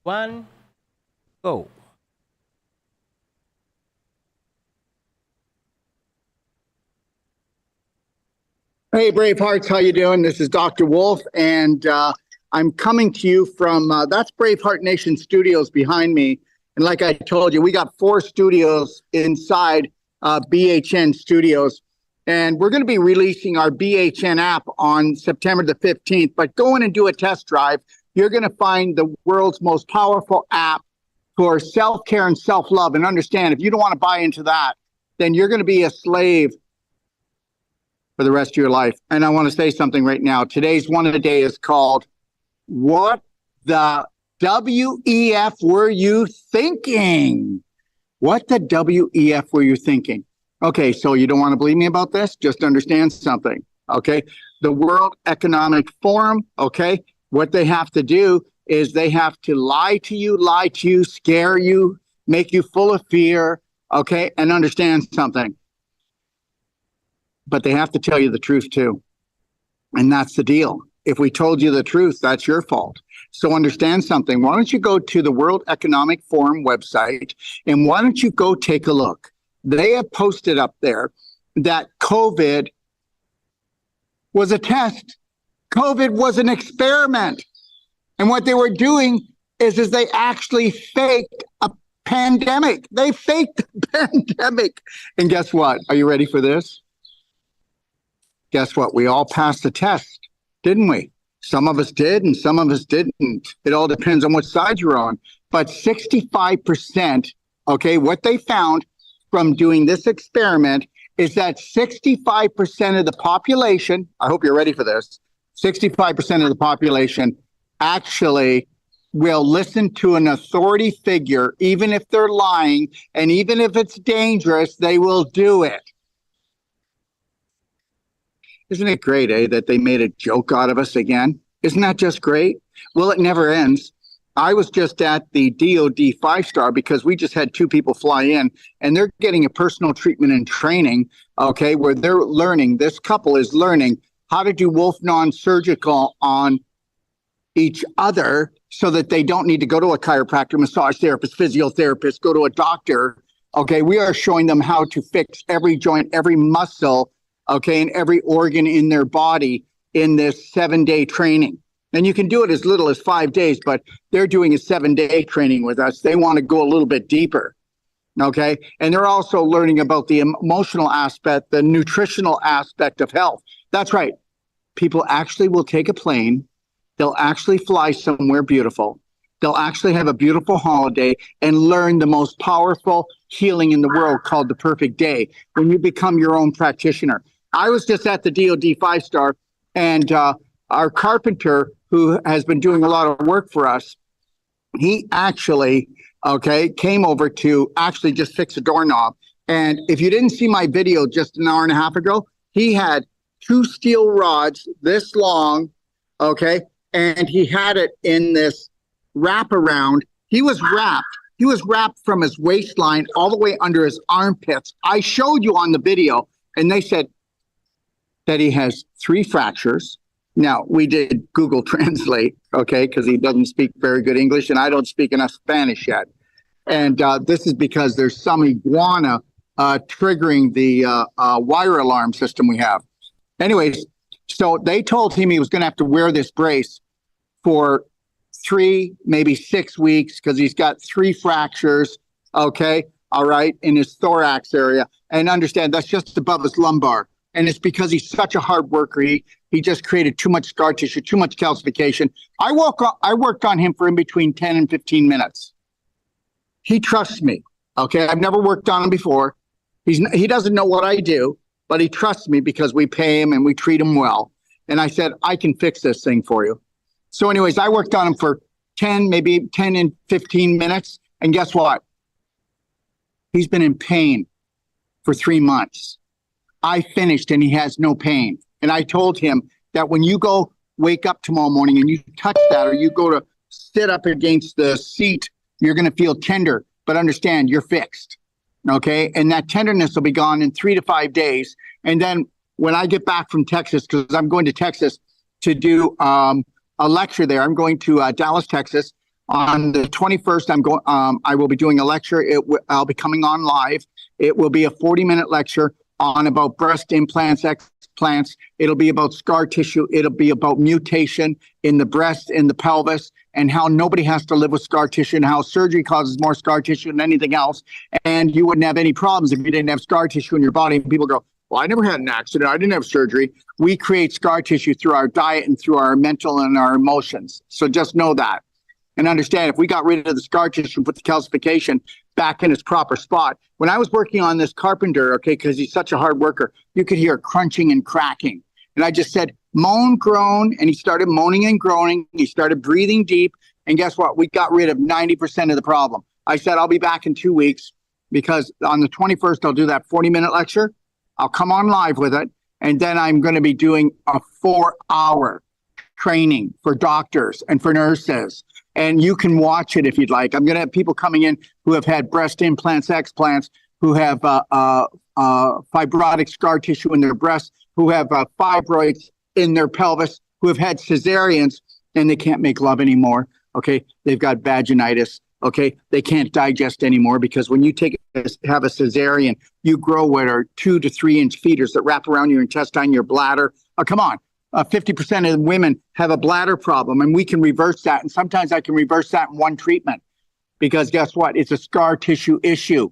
one, go. Hey, Bravehearts, how you doing? This is Dr. Wolf, and I'm coming to you from, that's Braveheart Nation Studios behind me. And like I told you, we got 4 studios inside BHN Studios. And we're going to be releasing our BHN app on September the 15th. But go in and do a test drive. You're going to find the world's most powerful app for self-care and self-love. And understand, if you don't want to buy into that, then you're going to be a slave for the rest of your life. And I want to say something right now. Today's one of the day is called, What the WEF Were You Thinking? What the WEF were you thinking? Okay, so you don't want to believe me about this? Just understand something, okay? The World Economic Forum, okay? What they have to do is they have to lie to you, scare you, make you full of fear, okay? And understand something. But they have to tell you the truth too. And that's the deal. If we told you the truth, that's your fault. So understand something. Why don't you go to the World Economic Forum website and why don't you go take a look? They have posted up there that COVID was a test. COVID was an experiment. And what they were doing is they actually faked a pandemic. They faked the pandemic. And guess what? Are you ready for this? Guess what? We all passed the test, didn't we? Some of us did and some of us didn't. It all depends on what side you're on. But 65%, okay, what they found from doing this experiment is that 65% of the population, I hope you're ready for this, 65% of the population actually will listen to an authority figure, even if they're lying, and even if it's dangerous, they will do it. Isn't it great, that they made a joke out of us again? Isn't that just great? Well, it never ends. I was just at the DOD 5-star because we just had 2 people fly in, and they're getting a personal treatment and training, okay, where they're learning, this couple is learning how to do wolf non-surgical on each other so that they don't need to go to a chiropractor, massage therapist, physiotherapist, go to a doctor. Okay, we are showing them how to fix every joint, every muscle, okay, and every organ in their body in this 7-day training. And you can do it as little as 5 days, but they're doing a 7-day training with us. They want to go a little bit deeper, okay? And they're also learning about the emotional aspect, the nutritional aspect of health. That's right. People actually will take a plane. They'll actually fly somewhere beautiful. They'll actually have a beautiful holiday and learn the most powerful healing in the world called the perfect day when you become your own practitioner. I was just at the DOD 5-star, and our carpenter, who has been doing a lot of work for us, he actually, okay, came over to actually just fix a doorknob. And if you didn't see my video just an hour and a half ago, he had 2 steel rods this long, okay, and he had it in this wraparound. He was wrapped from his waistline all the way under his armpits. I showed you on the video, and they said that he has 3 fractures. Now, we did Google Translate, okay, because he doesn't speak very good English, and I don't speak enough Spanish yet. And this is because there's some iguana triggering the wire alarm system we have. Anyways, so they told him he was going to have to wear this brace for 3, maybe 6 weeks because he's got 3 fractures, okay, all right, in his thorax area. And understand, that's just above his lumbar. And it's because he's such a hard worker. He just created too much scar tissue, too much calcification. I worked on him for in between 10 and 15 minutes. He trusts me, okay? I've never worked on him before. He doesn't know what I do, but he trusts me because we pay him and we treat him well. And I said, I can fix this thing for you. So anyways, I worked on him for 10 and 15 minutes. And guess what? He's been in pain for 3 months. I finished and he has no pain. And I told him that when you go wake up tomorrow morning and you touch that, or you go to sit up against the seat, you're going to feel tender, but understand you're fixed. Okay. And that tenderness will be gone in 3 to 5 days. And then when I get back from Texas, because I'm going to Texas to do a lecture there, I'm going to Dallas, Texas. On the 21st, I will be doing a lecture. I'll be coming on live. It will be a 40-minute lecture on about breast implants, explants. It'll be about scar tissue. It'll be about mutation in the breast, in the pelvis, and how nobody has to live with scar tissue, and how surgery causes more scar tissue than anything else. And you wouldn't have any problems if you didn't have scar tissue in your body. And people go, well, I never had an accident. I didn't have surgery. We create scar tissue through our diet and through our mental and our emotions. So just know that. And understand, if we got rid of the scar tissue and put the calcification back in its proper spot. When I was working on this carpenter, okay, because he's such a hard worker, you could hear crunching and cracking. And I just said, moan, groan. And he started moaning and groaning. He started breathing deep. And guess what? We got rid of 90% of the problem. I said, I'll be back in 2 weeks because on the 21st, I'll do that 40-minute lecture. I'll come on live with it. And then I'm going to be doing a 4-hour training for doctors and for nurses. And you can watch it if you'd like. I'm going to have people coming in who have had breast implants, explants, who have fibrotic scar tissue in their breasts, who have fibroids in their pelvis, who have had cesareans and they can't make love anymore. Okay, they've got vaginitis. Okay, they can't digest anymore because when you have a cesarean, you grow what are 2 to 3 inch feeders that wrap around your intestine, your bladder. Oh, come on. 50% of women have a bladder problem, and we can reverse that. And sometimes I can reverse that in one treatment because guess what? It's a scar tissue issue.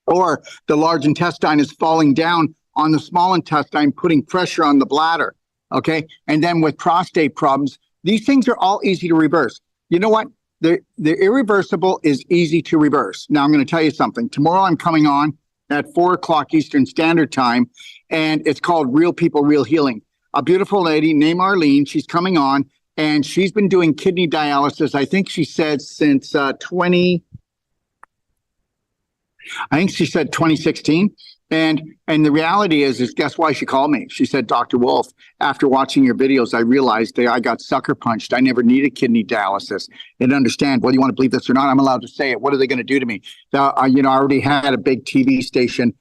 Or the large intestine is falling down on the small intestine, putting pressure on the bladder. Okay. And then with prostate problems, these things are all easy to reverse. You know what? The irreversible is easy to reverse. Now, I'm going to tell you something. Tomorrow I'm coming on at 4:00 Eastern Standard Time, and it's called Real People, Real Healing. A beautiful lady named Arlene, she's coming on, and she's been doing kidney dialysis, I think she said since 2016. And the reality is guess why she called me? She said, Dr. Wolf, after watching your videos, I realized that I got sucker punched. I never needed kidney dialysis. And understand, whether you want to believe this or not, I'm allowed to say it. What are they going to do to me? I already had a big TV station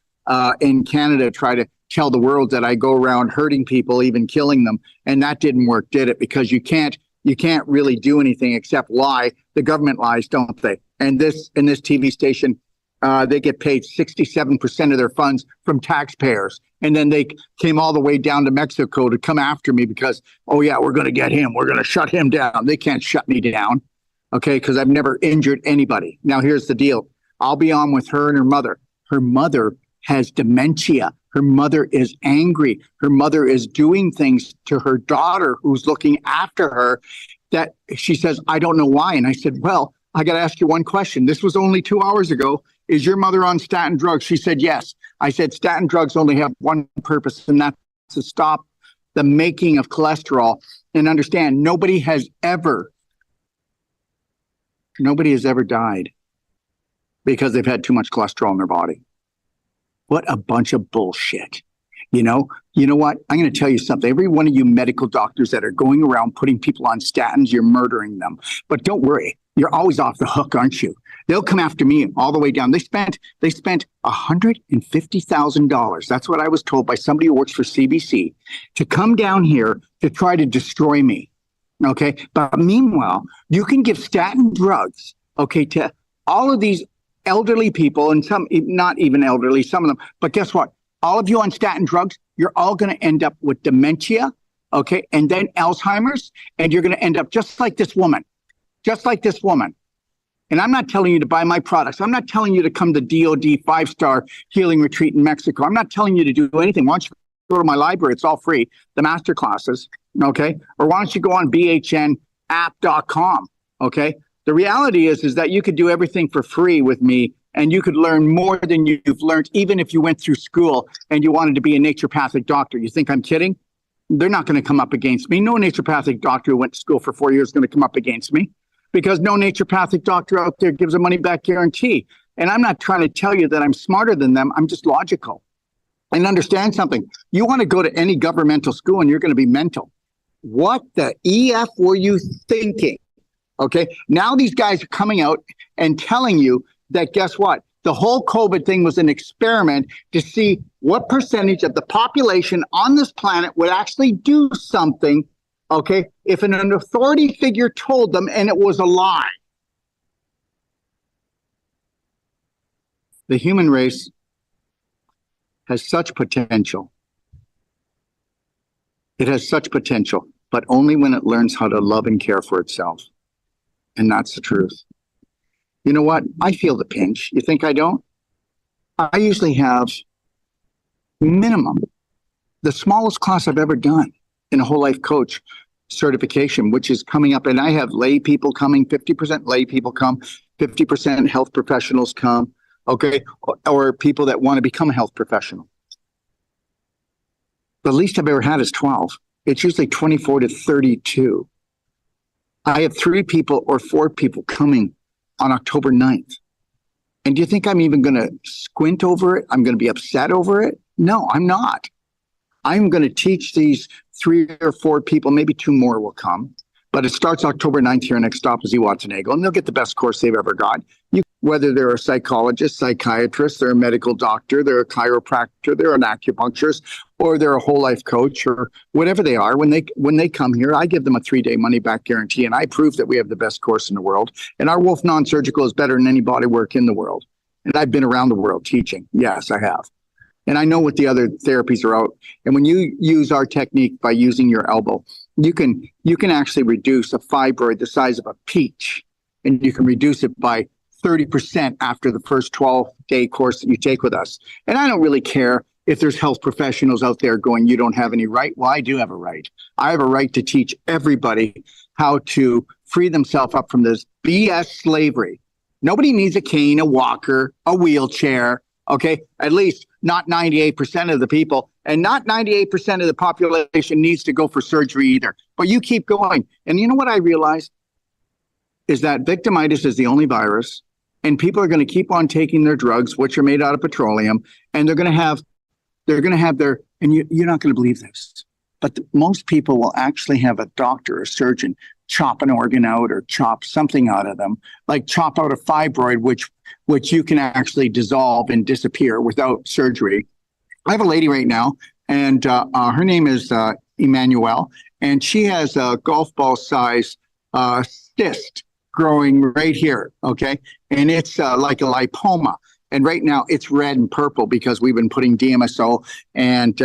in Canada try to tell the world that I go around hurting people, even killing them. And that didn't work, did it? Because you can't really do anything except lie. The government lies, don't they? And this TV station, they get paid 67% of their funds from taxpayers. And then they came all the way down to Mexico to come after me because, oh yeah, we're going to get him. We're going to shut him down. They can't shut me down. Okay. Because I've never injured anybody. Now here's the deal. I'll be on with her and her mother. Her mother has dementia. Her mother is angry. Her mother is doing things to her daughter who's looking after her that she says, I don't know why. And I said, well, I got to ask you one question. This was only 2 hours ago. Is your mother on statin drugs? She said, yes. I said, statin drugs only have one purpose, and that's to stop the making of cholesterol. And understand, nobody has ever died because they've had too much cholesterol in their body. What a bunch of bullshit. You know what? I'm going to tell you something. Every one of you medical doctors that are going around putting people on statins, you're murdering them. But don't worry. You're always off the hook, aren't you? They'll come after me all the way down. They spent $150,000. That's what I was told by somebody who works for CBC to come down here to try to destroy me. Okay. But meanwhile, you can give statin drugs, okay, to all of these elderly people, and some not even elderly, some of them. But guess what? All of you on statin drugs, you're all going to end up with dementia, okay, and then Alzheimer's, and you're going to end up just like this woman. And I'm not telling you to buy my products. I'm not telling you to come to DOD 5-star healing retreat in Mexico. I'm not telling you to do anything. Why don't you go to my library? It's all free, the master classes, okay? Or why don't you go on bhnapp.com, okay? The reality is that you could do everything for free with me, and you could learn more than you've learned, even if you went through school and you wanted to be a naturopathic doctor. You think I'm kidding? They're not going to come up against me. No naturopathic doctor who went to school for 4 years is going to come up against me, because no naturopathic doctor out there gives a money-back guarantee. And I'm not trying to tell you that I'm smarter than them. I'm just logical. And understand something. You want to go to any governmental school and you're going to be mental. What the EF were you thinking? Okay. Now these guys are coming out and telling you that, guess what? The whole COVID thing was an experiment to see what percentage of the population on this planet would actually do something, okay, if an authority figure told them and it was a lie. The human race has such potential. It has such potential, but only when it learns how to love and care for itself. And that's the truth. You know what? I feel the pinch. You think I don't? I usually have minimum, the smallest class I've ever done in a whole life coach certification, which is coming up. And I have lay people coming, 50% lay people come, 50% health professionals come, okay? Or people that want to become a health professional. The least I've ever had is 12. It's usually 24 to 32. I have 3 people or 4 people coming on October 9th. And do you think I'm even going to squint over it? I'm going to be upset over it? No, I'm not. I'm going to teach these 3 or 4 people, maybe 2 more will come. But it starts October 9th here next stop is Watanago, and they'll get the best course they've ever got. Whether they're a psychologist, psychiatrist, they're a medical doctor, they're a chiropractor, they're an acupuncturist, or they're a whole life coach, or whatever they are. When they come here, I give them a 3-day money back guarantee, and I prove that we have the best course in the world. And our Wolf Non-Surgical is better than any body work in the world. And I've been around the world teaching. Yes, I have. And I know what the other therapies are out. And when you use our technique by using your elbow, you can actually reduce a fibroid the size of a peach, and you can reduce it by 30% after the first 12-day course that you take with us. And I don't really care if there's health professionals out there going, you don't have any right. Well, I do have a right. I have a right to teach everybody how to free themselves up from this BS slavery. Nobody needs a cane, a walker, a wheelchair, okay? At least not 98% of the people, and not 98% of the population needs to go for surgery either. But you keep going. And you know what I realized? Is that victimitis is the only virus, and people are going to keep on taking their drugs, which are made out of petroleum, and they're going to have their, and you're not going to believe this, but most people will actually have a doctor, a surgeon, chop an organ out or chop something out of them, like chop out a fibroid, which you can actually dissolve and disappear without surgery. I have a lady right now, and her name is Emmanuelle, and she has a golf ball size cyst growing right here, okay? And it's like a lipoma. And right now it's red and purple because we've been putting DMSO and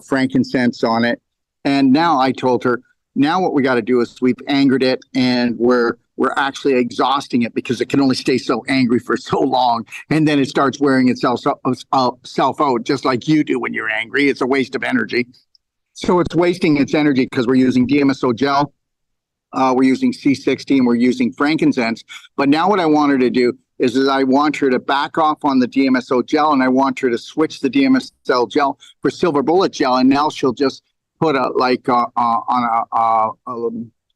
frankincense on it. And now I told her, now what we got to do is we've angered it, and we're actually exhausting it because it can only stay so angry for so long. And then it starts wearing itself out, just like you do when you're angry. It's a waste of energy. So it's wasting its energy because we're using DMSO gel. We're using C60 and we're using frankincense. But now what I want her to do is I want her to back off on the DMSO gel, and I want her to switch the DMSO gel for silver bullet gel. And now she'll just put on a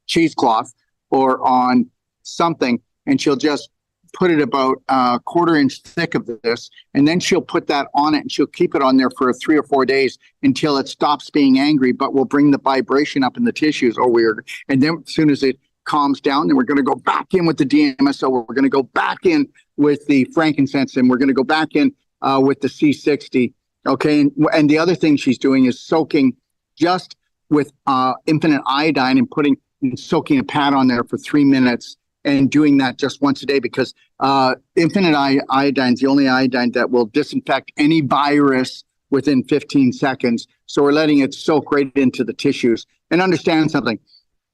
cheesecloth or on something, and she'll just put it about a 1/4 inch thick of this, and then she'll put that on it, and she'll keep it on there for 3 or 4 days until it stops being angry, but we'll bring the vibration up in the tissues. And then as soon as it calms down, then we're going to go back in with the DMSO. We're going to go back in with the frankincense, and we're going to go back in with the C60. Okay, and the other thing she's doing is soaking just with infinite iodine and soaking a pad on there for 3 minutes, and doing that just once a day, because infinite iodine is the only iodine that will disinfect any virus within 15 seconds. So we're letting it soak right into the tissues. And understand something,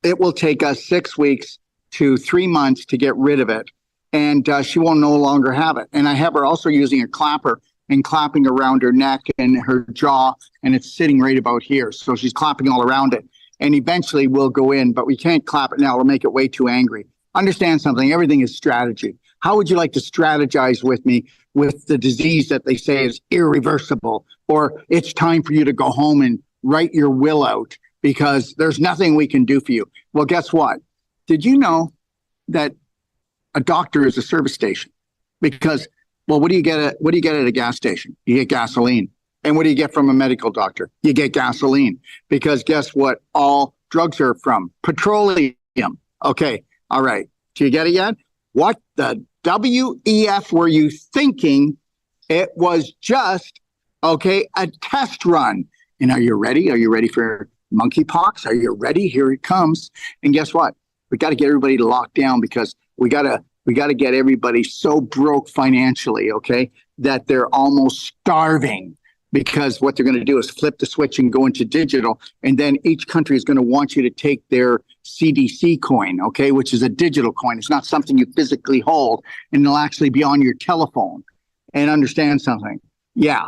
it will take us 6 weeks to 3 months to get rid of it. And she will no longer have it. And I have her also using a clapper and clapping around her neck and her jaw, and it's sitting right about here. So she's clapping all around it. And eventually we'll go in, but we can't clap it now. It'll make it way too angry. Understand something, everything is strategy. How would you like to strategize with me with the disease that they say is irreversible, or it's time for you to go home and write your will out because there's nothing we can do for you? Well, guess what? Did you know that a doctor is a service station? Because, well, what do you get at a gas station? You get gasoline. And what do you get from a medical doctor? You get gasoline. Because guess what all drugs are from? Petroleum. Okay. All right. Do you get it yet? What the WEF were you thinking? It was just, okay, a test run. And are you ready? Are you ready for monkeypox? Are you ready? Here it comes. And guess what? We got to get everybody to lock down, because we got to get everybody so broke financially, okay? that they're almost starving, because what they're going to do is flip the switch and go into digital. And then each country is going to want you to take their CDC coin, okay, which is a digital coin. It's not something you physically hold, and it'll actually be on your telephone. And understand something. Yeah.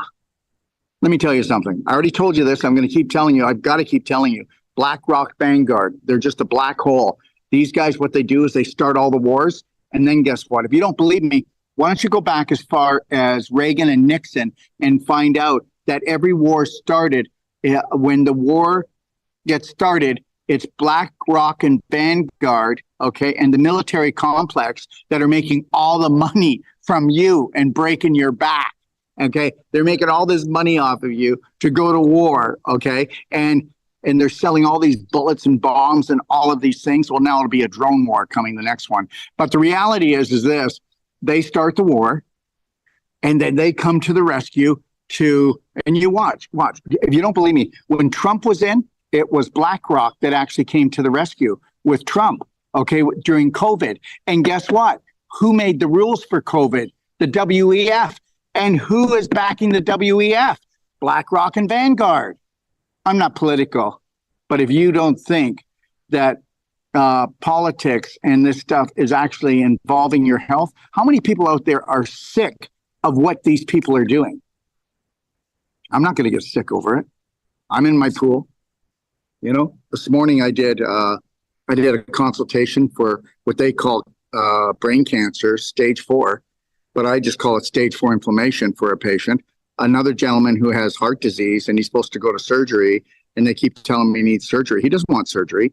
Let me tell you something. I already told you this. I'm going to keep telling you. I've got to keep telling you. BlackRock, Vanguard, they're just a black hole. These guys, what they do is they start all the wars. And then guess what? If you don't believe me, why don't you go back as far as Reagan and Nixon and find out that every war started, when the war gets started, it's BlackRock and Vanguard, okay, and the military complex that are making all the money from you and breaking your back, okay? They're making all this money off of you to go to war, okay? And they're selling all these bullets and bombs and all of these things. Well, now it'll be a drone war coming, the next one. But the reality is this: they start the war, and then they come to the rescue and you watch. If you don't believe me, when Trump was in, it was BlackRock that actually came to the rescue with Trump, okay, during COVID. And guess what? Who made the rules for COVID? The WEF. And who is backing the WEF? BlackRock and Vanguard. I'm not political, but if you don't think that politics and this stuff is actually involving your health, how many people out there are sick of what these people are doing? I'm not going to get sick over it. I'm in my pool. You know, this morning I did a consultation for what they call brain cancer, stage 4, but I just call it stage 4 inflammation for a patient. Another gentleman who has heart disease and he's supposed to go to surgery, and they keep telling me he needs surgery. He doesn't want surgery.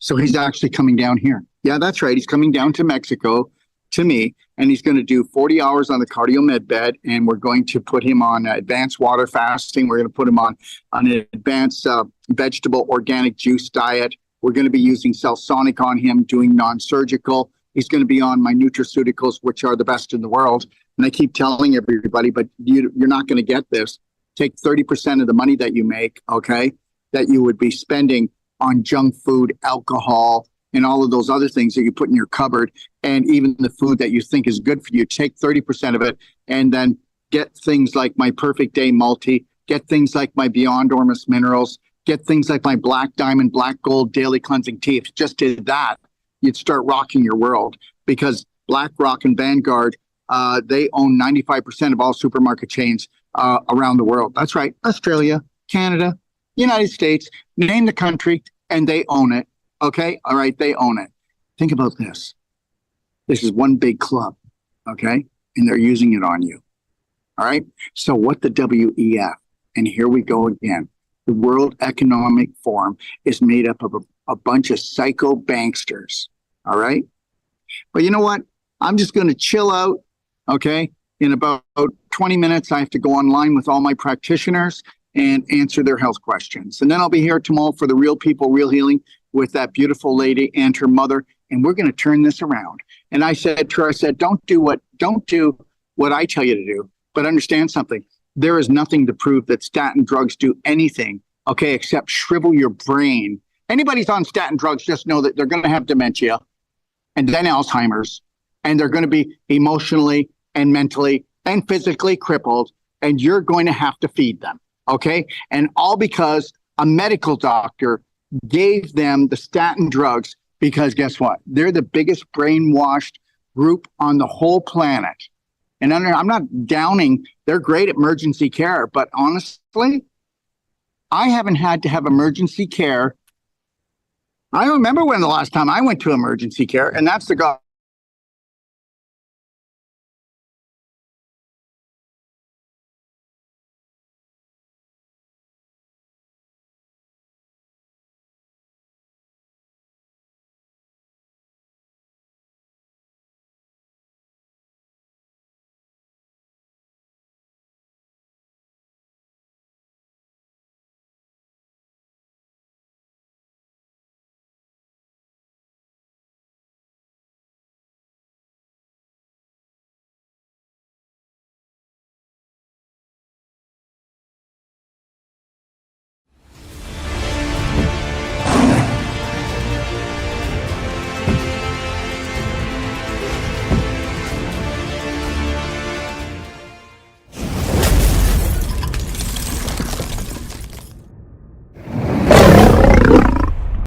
So he's actually coming down here. Yeah, that's right. He's coming down to Mexico to me, and he's going to do 40 hours on the cardio med bed, and we're going to put him on advanced water fasting. We're going to put him on an advanced vegetable organic juice diet. We're going to be using Cellsonic on him, doing non-surgical. He's going to be on my nutraceuticals, which are the best in the world. And I keep telling everybody, but you're not going to get this. Take 30% of the money that you make, okay, that you would be spending on junk food, alcohol, and all of those other things that you put in your cupboard, and even the food that you think is good for you. Take 30% of it and then get things like my Perfect Day Multi, get things like my Beyond Ormus Minerals, get things like my Black Diamond, Black Gold Daily Cleansing Tea. If you just did that, you'd start rocking your world, because BlackRock and Vanguard, they own 95% of all supermarket chains around the world. That's right. Australia, Canada, United States, name the country, and they own it. Okay? All right, they own it. Think about this. This is one big club, okay? And they're using it on you. All right? So what the WEF, and here we go again, the World Economic Forum is made up of a bunch of psycho banksters. All right? But you know what? I'm just going to chill out, okay? In about 20 minutes, I have to go online with all my practitioners and answer their health questions. And then I'll be here tomorrow for the Real People, Real Healing with that beautiful lady and her mother. And we're going to turn this around. And I said to her, I said, don't do what I tell you to do, but understand something. There is nothing to prove that statin drugs do anything, okay, except shrivel your brain. Anybody's on statin drugs, just know that they're going to have dementia and then Alzheimer's, and they're going to be emotionally and mentally and physically crippled, and you're going to have to feed them, okay? And all because a medical doctor gave them the statin drugs, because guess what? They're the biggest brainwashed group on the whole planet. And I'm not downing, they're great at emergency care, but honestly, I haven't had to have emergency care. I don't remember when the last time I went to emergency care, and that's the